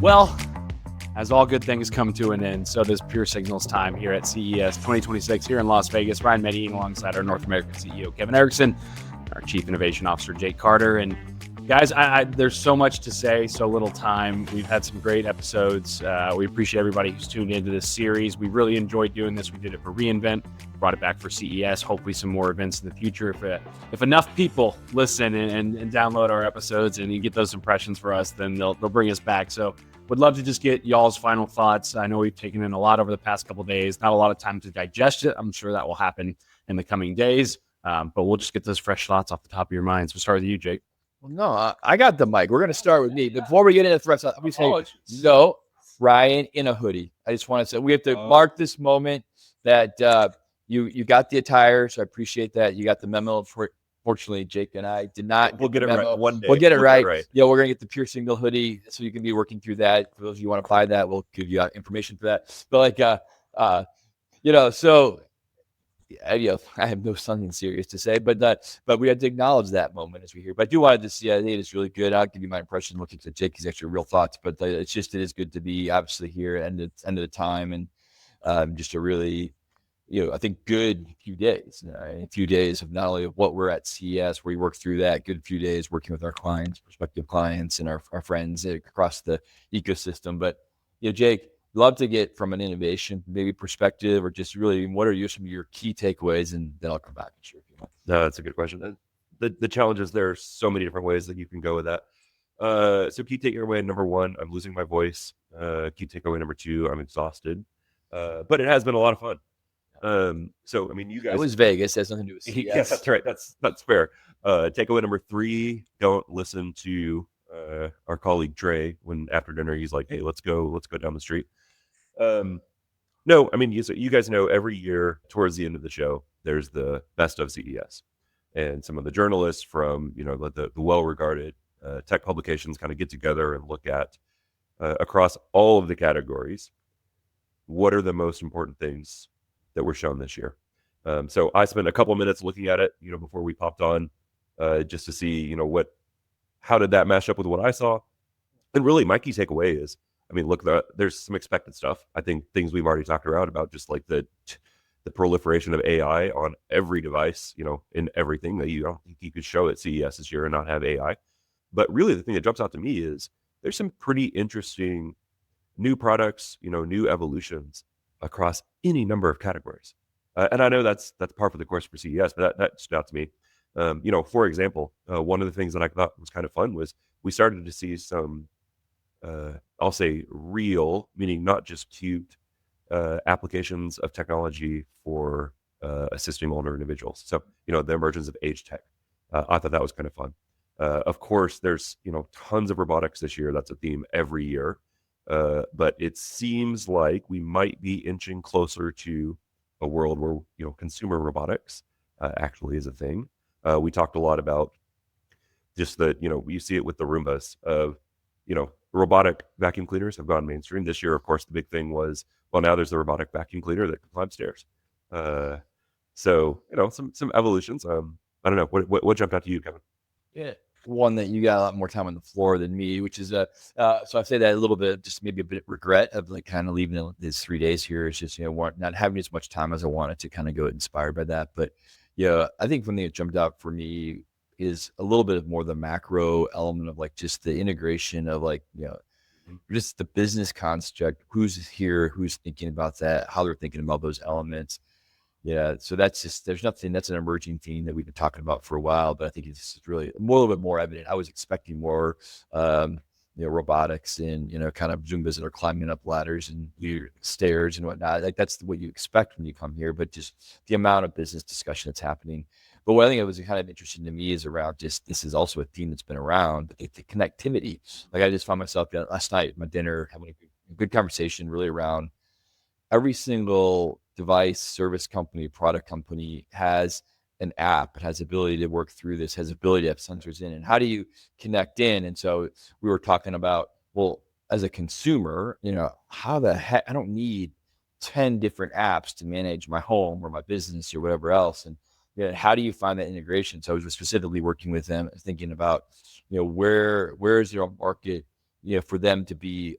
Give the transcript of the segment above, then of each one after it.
Well, as all good things come to an end, so does Pure Signal's time here at CES 2026 here in Las Vegas. Ryan Medellin alongside our North American CEO, Kevin Erickson, our Chief Innovation Officer, Jake Carter. And guys, there's so much to say, so little time. We've had some great episodes. We appreciate everybody who's tuned into this series. We really enjoyed doing this. We did it for reInvent, brought it back for CES, hopefully some more events in the future. If enough people listen and download our episodes and you get those impressions for us, then they'll bring us back. So would love to just get y'all's final thoughts. I know we've taken in a lot over the past couple of days, not a lot of time to digest it. I'm sure that will happen in the coming days, but we'll just get those fresh thoughts off the top of your minds. We'll start with you, Jake. Well, no, I got the mic. We're going to start with me. Before we get into the threats, let me say, no, Ryan in a hoodie. I just want to say we have to mark this moment that you got the attire, so I appreciate that. You got the memo. Fortunately, Jake and I did not. We'll get it right one day. We'll get it right. Yeah, we're going to get the Pure Signal hoodie, so you can be working through that. For those of you who want to buy that, we'll give you information for that. But so I have something serious to say, but we had to acknowledge that moment as we hear. But I do want to see. I think it's really good. I'll give you my impression looking at Jake's actually real thoughts, but it is good to be obviously here at the end of the time and just a really, I think good few days. A few days of not only of what we're at CES, where we work through that, good few days working with our clients, prospective clients, and our friends across the ecosystem. But Jake, love to get from an innovation maybe perspective, or just really what are some of your key takeaways, and then I'll come back and share if you want. No, that's a good question. The challenge is there are so many different ways that you can go with that. So key takeaway number one, I'm losing my voice. Key takeaway number two, I'm exhausted. But it has been a lot of fun. So I mean, you guys. It was Vegas. It has nothing to do with CES. Yeah, that's right. That's fair. Takeaway number three, don't listen to our colleague Trey when after dinner he's like, "Hey, let's go down the street." No, I mean, you guys know every year towards the end of the show, there's the best of CES, and some of the journalists from the well-regarded tech publications kind of get together and look at across all of the categories, what are the most important things that were shown this year. So I spent a couple of minutes looking at it, before we popped on, just to see, how did that match up with what I saw? And really, my key takeaway is, I mean, look, there's some expected stuff. I think things we've already talked about, just like the proliferation of AI on every device, in everything that you don't think you could show at CES this year and not have AI. But really, the thing that jumps out to me is there's some pretty interesting new products, new evolutions across any number of categories. And I know that's par for the course for CES, but that stood out to me. For example, one of the things that I thought was kind of fun was we started to see some, I'll say real, meaning not just cute, applications of technology for assisting older individuals. So, the emergence of age tech. I thought that was kind of fun. Of course, there's, tons of robotics this year. That's a theme every year. But it seems like we might be inching closer to a world where, consumer robotics actually is a thing. We talked a lot about just that, you see it with the Roombas of, robotic vacuum cleaners have gone mainstream. This year, of course, the big thing was, well, now there's the robotic vacuum cleaner that can climb stairs. So, some evolutions. I don't know. What jumped out to you, Kevin? Yeah. One that you got a lot more time on the floor than me, which is so I say that a little bit, just maybe a bit of regret of like kind of leaving these 3 days here. It's just not having as much time as I wanted to kind of go inspired by that. But I think one thing that jumped out for me is a little bit of more the macro element of like just the integration of like just the business construct, who's here, who's thinking about that, how they're thinking about those elements. Yeah, so that's an emerging theme that we've been talking about for a while, but I think it's really a little bit more evident. I was expecting more, robotics and, kind of Zoombas that are climbing up ladders and stairs and whatnot. Like that's what you expect when you come here, but just the amount of business discussion that's happening. But what I think it was kind of interesting to me is around just, this is also a theme that's been around, the connectivity. Like I just found myself last night at my dinner having a good conversation really around every single device, service company, product company has an app. It has ability to work through this, has ability to have sensors in. And how do you connect in? And so we were talking about, well, as a consumer, how the heck, I don't need 10 different apps to manage my home or my business or whatever else. And how do you find that integration? So I was specifically working with them, thinking about, where is there a market, for them to be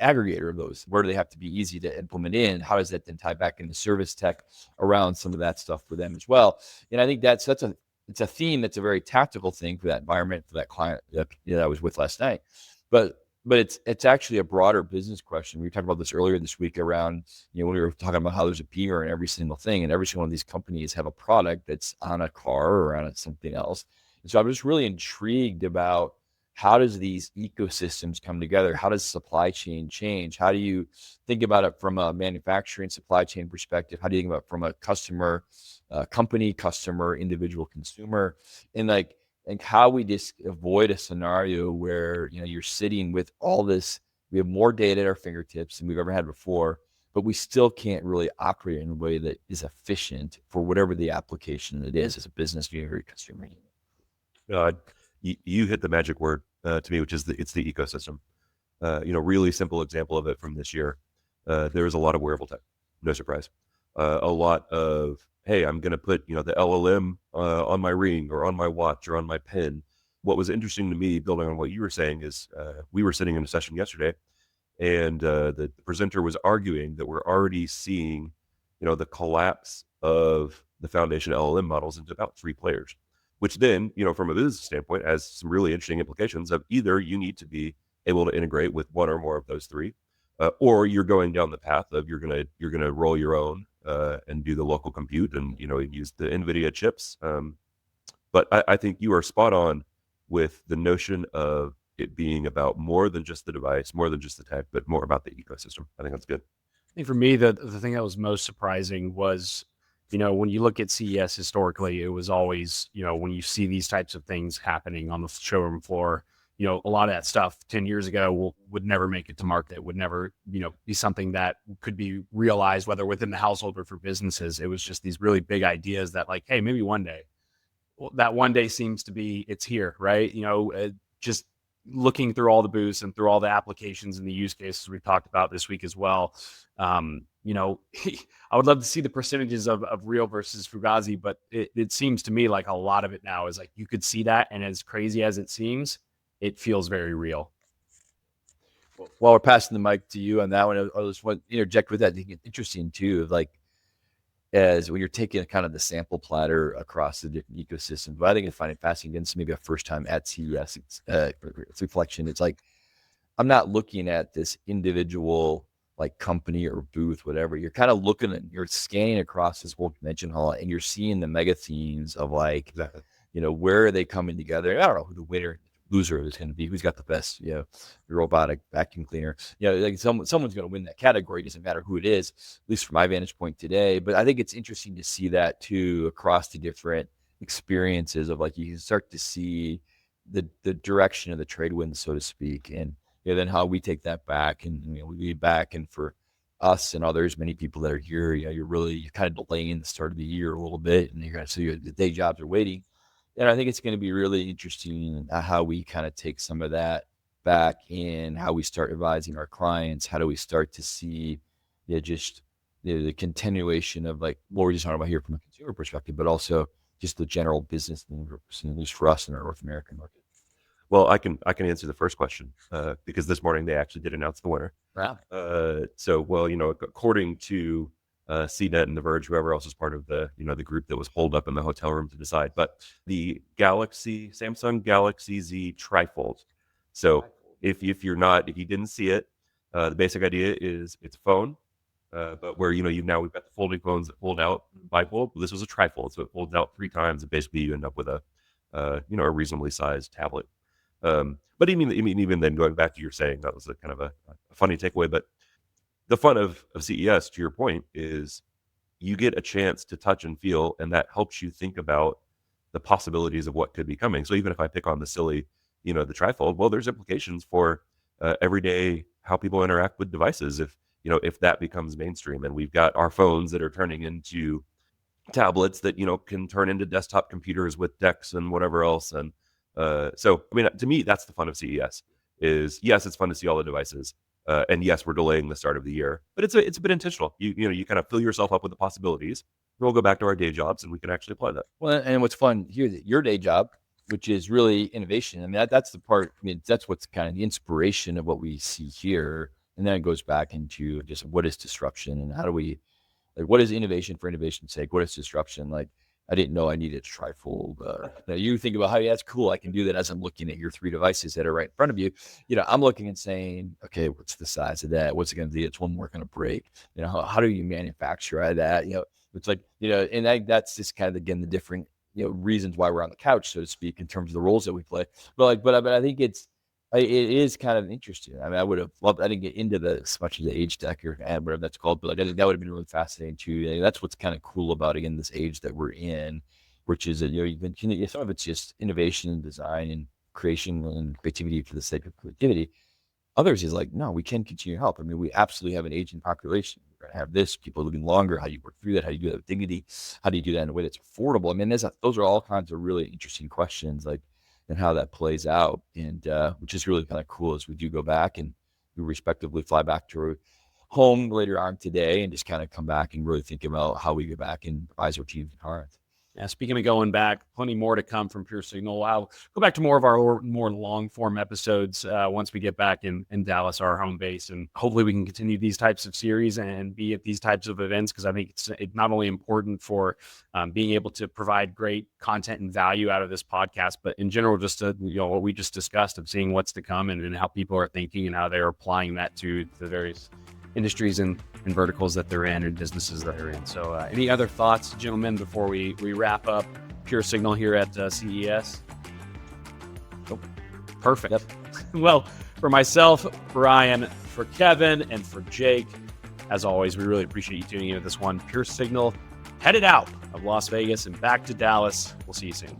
aggregator of those? Where do they have to be easy to implement in? How does that then tie back into service tech around some of that stuff for them as well? And I think it's a theme that's a very tactical thing for that environment, for that client that I was with last night. But it's actually a broader business question. We talked about this earlier this week around, when we were talking about how there's a beer in every single thing, and every single one of these companies have a product that's on a car or on something else. And so I'm just really intrigued about how does these ecosystems come together? How does supply chain change? How do you think about it from a manufacturing supply chain perspective? How do you think about it from a customer, company, customer, individual consumer? And how we just avoid a scenario where, you're sitting with all this, we have more data at our fingertips than we've ever had before, but we still can't really operate in a way that is efficient for whatever the application it is as a business unit or consumer unit. You hit the magic word to me, which is it's the ecosystem. Really simple example of it from this year. There was a lot of wearable tech, no surprise. A lot of, hey, I'm going to put, the LLM on my ring or on my watch or on my pen. What was interesting to me, building on what you were saying, is we were sitting in a session yesterday, and the presenter was arguing that we're already seeing, the collapse of the foundation LLM models into about 3 players, which then, from a business standpoint, has some really interesting implications of either you need to be able to integrate with one or more of those 3, or you're going down the path of you're gonna roll your own and do the local compute and use the NVIDIA chips. But I think you are spot on with the notion of it being about more than just the device, more than just the tech, but more about the ecosystem. I think that's good. I think for me, the thing that was most surprising was, when you look at CES historically, it was always, when you see these types of things happening on the showroom floor, a lot of that stuff 10 years ago would never make it to market, would never, be something that could be realized, whether within the household or for businesses. It was just these really big ideas that, like, hey, maybe one day. Well, that one day seems to be, it's here, right? Just looking through all the booths and through all the applications and the use cases we've talked about this week as well. I would love to see the percentages of real versus Fugazi, but it seems to me like a lot of it now is like you could see that, and as crazy as it seems, it feels very real. While we're passing the mic to you on that one, I just want to interject with that. I think it's interesting too, as when you're taking kind of the sample platter across the different ecosystems. But I think I find it fascinating. It's maybe a first time at CES it's reflection. It's like, I'm not looking at this individual company or booth, whatever. You're kind of looking at, you're scanning across this whole convention hall, and you're seeing the mega themes of Exactly. where are they coming together? I don't know who the winner, loser is going to be, who's got the best, robotic vacuum cleaner. Someone's going to win that category. It doesn't matter who it is, at least from my vantage point today. But I think it's interesting to see that too across the different experiences of you can start to see the direction of the trade winds, so to speak, and then how we take that back, and we lead back. And for us and others, many people that are here, you're kind of delaying the start of the year a little bit, and the day jobs are waiting. And I think it's going to be really interesting how we kind of take some of that back in, how we start advising our clients. How do we start to see just the continuation of what we're just talking about here from a consumer perspective, but also just the general business, at least for us in our North American market. Well, I can answer the first question because this morning they actually did announce the winner. Wow. According to CNET and The Verge, whoever else is part of the the group that was holed up in the hotel room to decide, but the Samsung Galaxy Z Trifold. So if you didn't see it, the basic idea is it's a phone, but where we've got the folding phones that fold out bifold. This was a trifold, so it folds out 3 times, and basically you end up with a reasonably sized tablet. But even then, going back to your saying, that was a kind of a funny takeaway. But the fun of CES, to your point, is you get a chance to touch and feel, and that helps you think about the possibilities of what could be coming. So even if I pick on the silly, the trifold, well, there's implications for everyday how people interact with devices if that becomes mainstream. And we've got our phones that are turning into tablets that can turn into desktop computers with decks and whatever else. And so to me, that's the fun of CES. Is yes, it's fun to see all the devices, and yes, we're delaying the start of the year, but it's a bit intentional. You kind of fill yourself up with the possibilities. We'll go back to our day jobs, and we can actually apply that. Well, and what's fun here, your day job, which is really innovation. That's the part. That's what's kind of the inspiration of what we see here And then it goes back into just what is disruption and how do we, like, what is innovation for innovation's sake? What is disruption? Like, I didn't know I needed a trifold. Now you think about how, yeah, that's cool. I can do that as I'm looking at your 3 devices that are right in front of you. I'm looking and saying, okay, what's the size of that? What's it going to be? It's one more going to break. How do you manufacture that? It's like, and that's just kind of, again, the different, reasons why we're on the couch, so to speak, in terms of the roles that we play. But I think it is kind of interesting. I mean, I would have loved, I didn't get into as much of the age deck or whatever that's called, but I think that would have been really fascinating too. And that's what's kind of cool about, again, this age that we're in, which is that, some of it's just innovation and design and creation and creativity for the sake of creativity. Others is like, no, we can continue to help. I mean, we absolutely have an aging population. We're going to have this, people living longer. How do you work through that? How do you do that with dignity? How do you do that in a way that's affordable? I mean, those are all kinds of really interesting questions, like, and how that plays out. And which is really kind of cool as we do go back and we respectively fly back to home later on today and just kind of come back and really think about how we go back and advise our teams and cards. Yeah, speaking of going back, plenty more to come from Pure Signal. I'll go back to more of our more long form episodes once we get back in Dallas, our home base, and hopefully we can continue these types of series and be at these types of events, because I think it's not only important for being able to provide great content and value out of this podcast, but in general, just to, what we just discussed of seeing what's to come and how people are thinking and how they're applying that to the various industries and verticals that they're in and businesses that they're in. So any other thoughts, gentlemen, before we wrap up Pure Signal here at CES? Nope. Perfect. Yep. Well, for myself, for Ryan, for Kevin, and for Jake, as always, we really appreciate you tuning into this one. Pure Signal headed out of Las Vegas and back to Dallas. We'll see you soon.